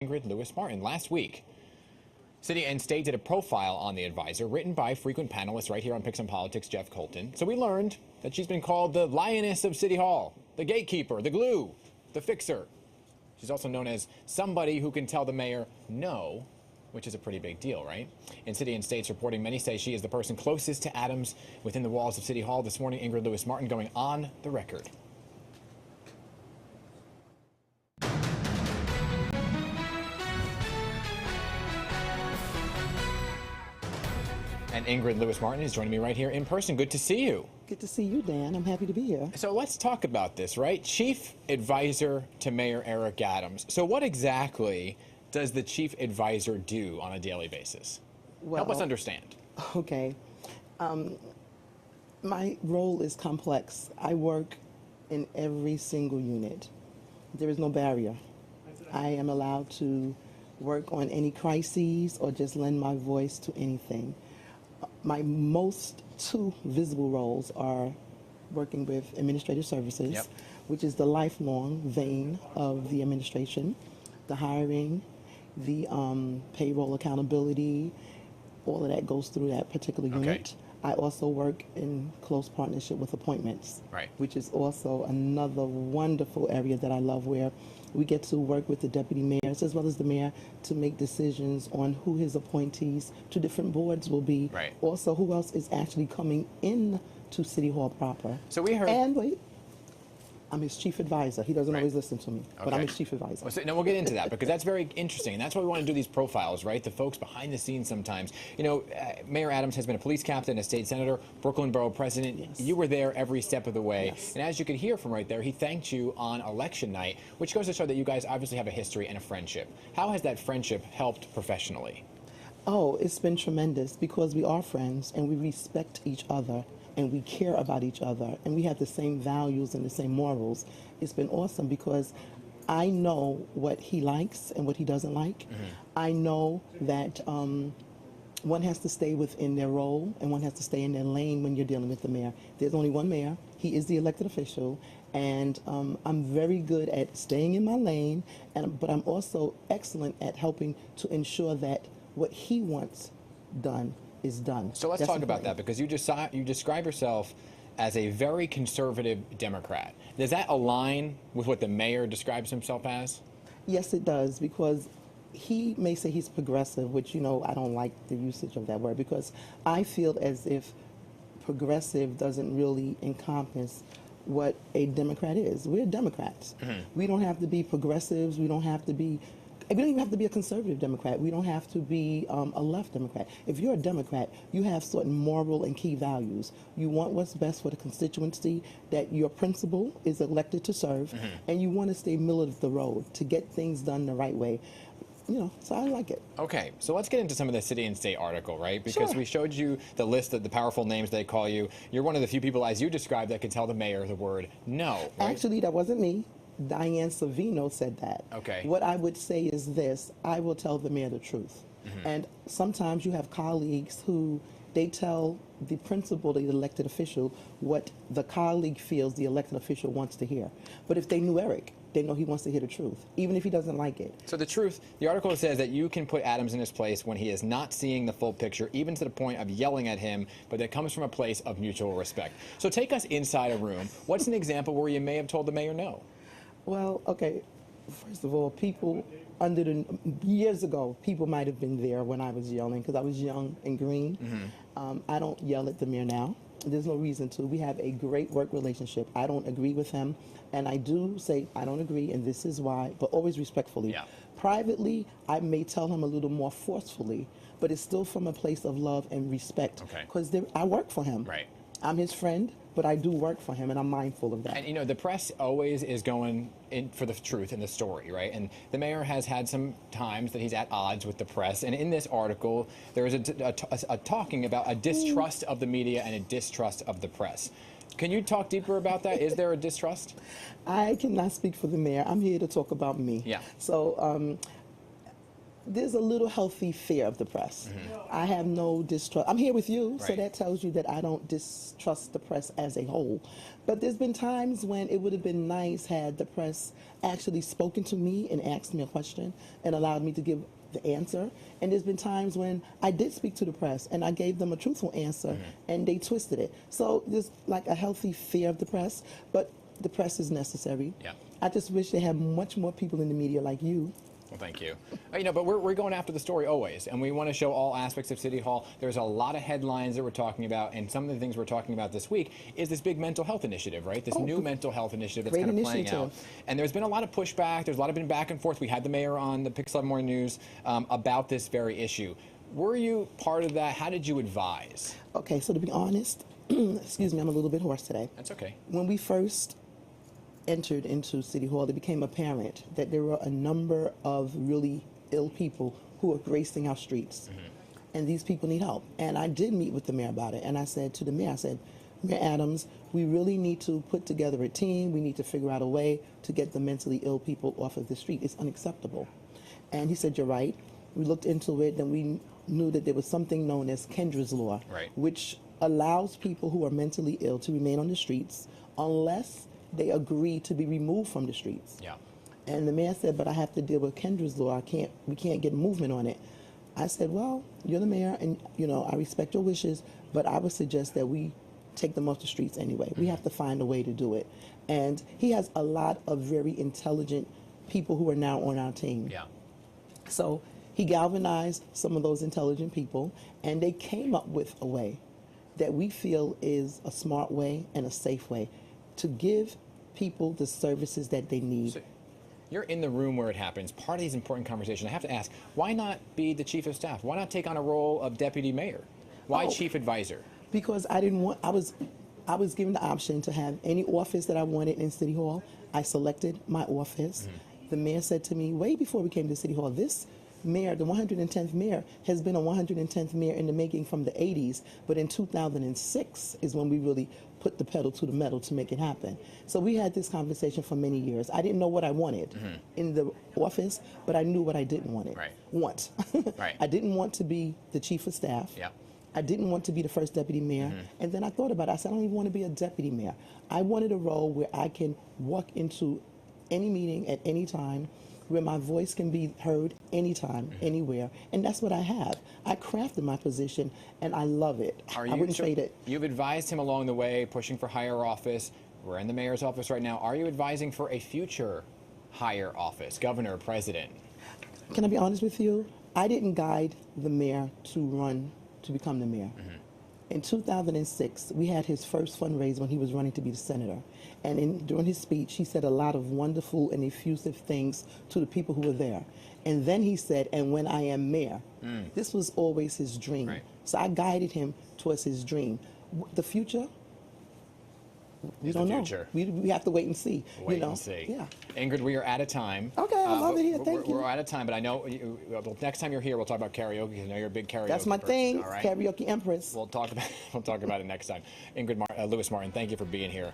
Ingrid Lewis-Martin. Last week, City and State did a profile on the advisor written by frequent panelists right here on Picks and Politics, Jeff Colton. So we learned that she's been called the lioness of City Hall, the gatekeeper, the glue, the fixer. She's also known as somebody who can tell the mayor no, which is a pretty big deal, right? In City and State's reporting, many say she is the person closest to Adams within the walls of City Hall. This morning, Ingrid Lewis-Martin going on the record. And Ingrid Lewis-Martin is joining me right here in person. Good to see you. Good to see you, Dan. I'm happy to be here. So let's talk about this, right? Chief Advisor to Mayor Eric Adams. So what exactly does the Chief Advisor do on a daily basis? Well, help us understand. Okay. My role is complex. I work in every single unit. There is no barrier. I am allowed to work on any crises or just lend my voice to anything. My most two visible roles are working with administrative services, which is the lifelong vein of the administration, the hiring, the payroll accountability, all of that goes through that particular unit. I also work in close partnership with appointments, which is also another wonderful area that I love, where we get to work with the deputy mayors as well as the mayor to make decisions on who his appointees to different boards will be. Also, who else is actually coming in to City Hall proper. So we heard... And wait, I'm his chief advisor. He doesn't always listen to me, but I'm his chief advisor. Well, so, now we'll get into that because that's very interesting, and that's why we want to do these profiles, right? The folks behind the scenes sometimes. You know, Mayor Adams has been a police captain, a state senator, Brooklyn Borough president. You were there every step of the way. And as you could hear from right there, he thanked you on election night, which goes to show that you guys obviously have a history and a friendship. How has that friendship helped professionally? Oh, it's been tremendous because we are friends and we respect each other. And we care about each other, and we have the same values and the same morals. It's been awesome because I know what he likes and what he doesn't like. I know that one has to stay within their role and one has to stay in their lane when you're dealing with the mayor. There's only one mayor. He is the elected official, and I'm very good at staying in my lane, but I'm also excellent at helping to ensure that what he wants done is done. So let's talk about that, because you describe yourself as a very conservative Democrat. Does that align with what the mayor describes himself as? Yes, it does, because he may say he's progressive, which, you know, I don't like the usage of that word, because I feel as if progressive doesn't really encompass what a Democrat is. We're Democrats. We don't have to be progressives. We don't even have to be a conservative Democrat. We don't have to be a left Democrat. If you're a Democrat, you have certain moral and key values. You want what's best for the constituency that your principal is elected to serve, and you want to stay middle of the road to get things done the right way. You know, so I like it. Okay, so let's get into some of the City and State article, right? Because we showed you the list of the powerful names they call you. You're one of the few people, as you described, that can tell the mayor the word no, right? Actually, that wasn't me. Diane Savino said that. What I would say is this: I will tell the mayor the truth. And sometimes you have colleagues who they tell the principal, the elected official, what the colleague feels the elected official wants to hear. But if they knew Eric, they know he wants to hear the truth, even if he doesn't like it. So the truth, the article says that you can put Adams in his place when he is not seeing the full picture, even to the point of yelling at him, but that comes from a place of mutual respect. So take us inside a room. What's an example where you may have told the mayor no? Well, okay, first of all, people years ago, people might have been there when I was yelling, because I was young and green. I don't yell at the mayor now. There's no reason to. We have a great work relationship. I don't agree with him, and I do say I don't agree, and this is why, but always respectfully. Privately, I may tell him a little more forcefully, but it's still from a place of love and respect, because I work for him. I'm his friend, but I do work for him, and I'm mindful of that. And, you know, the press always is going in for the truth in the story, right? And the mayor has had some times that he's at odds with the press. And in this article, there is a talking about a distrust of the media and a distrust of the press. Can you talk deeper about that? Is there a distrust? I cannot speak for the mayor. I'm here to talk about me. So there's a little healthy fear of the press. I have no distrust. I'm here with you, so Right. that tells you that I don't distrust the press as a whole. But there's been times when it would have been nice had the press actually spoken to me and asked me a question and allowed me to give the answer. And there's been times when I did speak to the press and I gave them a truthful answer and they twisted it. So there's like a healthy fear of the press, but the press is necessary. Yeah. I just wish they had much more people in the media like you. Well, thank you. But we're going after the story always, and we want to show all aspects of City Hall. There's a lot of headlines that we're talking about, and some of the things we're talking about this week is this big mental health initiative, right? This new mental health initiative that's great kind of playing out. initiative. And there's been a lot of pushback. There's a lot of been back and forth. We had the mayor on the Pix 11 Morning News about this very issue. Were you part of that? How did you advise? Okay, so to be honest, excuse me, I'm a little bit hoarse today. That's okay. When we first entered into City Hall, it became apparent that there were a number of really ill people who were gracing our streets. And these people need help. And I did meet with the mayor about it. And I said to the mayor, I said, Mayor Adams, we really need to put together a team. We need to figure out a way to get the mentally ill people off of the street. It's unacceptable. And he said, you're right. We looked into it, and we knew that there was something known as Kendra's Law, Right. which allows people who are mentally ill to remain on the streets unless they agree to be removed from the streets. Yeah. And the mayor said, but I have to deal with Kendra's Law. We can't get movement on it. I said, well, you're the mayor, and I respect your wishes, but I would suggest that we take them off the streets anyway. We have to find a way to do it. And he has a lot of very intelligent people who are now on our team. Yeah. So he galvanized some of those intelligent people, and they came up with a way that we feel is a smart way and a safe way to give people the services that they need. So you're in the room where it happens, part of these important conversations. I have to ask, why not be the chief of staff? Why not take on a role of deputy mayor? Why chief advisor? Because I didn't want, I was given the option to have any office that I wanted in City Hall. I selected my office. The mayor said to me, way before we came to City Hall, this mayor, the 110th mayor, has been a 110th mayor in the making from the 80s, but in 2006 is when we really put the pedal to the metal to make it happen. So we had this conversation for many years. I didn't know what I wanted in the office, but I knew what I didn't want. Right. I didn't want to be the chief of staff. Yeah. I didn't want to be the first deputy mayor. And then I thought about it. I said, I don't even want to be a deputy mayor. I wanted a role where I can walk into any meeting at any time, where my voice can be heard anytime, anywhere. And that's what I have. I crafted my position, and I love it. I wouldn't trade it. You've advised him along the way, pushing for higher office. We're in the mayor's office right now. Are you advising for a future higher office, governor, president? Can I be honest with you? I didn't guide the mayor to run to become the mayor. In 2006, we had his first fundraiser when he was running to be the senator. And during his speech, he said a lot of wonderful and effusive things to the people who were there. And then he said, and when I am mayor, this was always his dream. Right. So I guided him towards his dream. The future, we don't know. We have to wait and see. Wait and see. Yeah. Ingrid, we are out of time. Okay, I love it here. Thank you. We're out of time, but I know next time you're here, we'll talk about karaoke, because I know you're a big karaoke That's my person, thing, all right? karaoke empress. We'll talk about it next time. Ingrid Lewis-Martin, thank you for being here.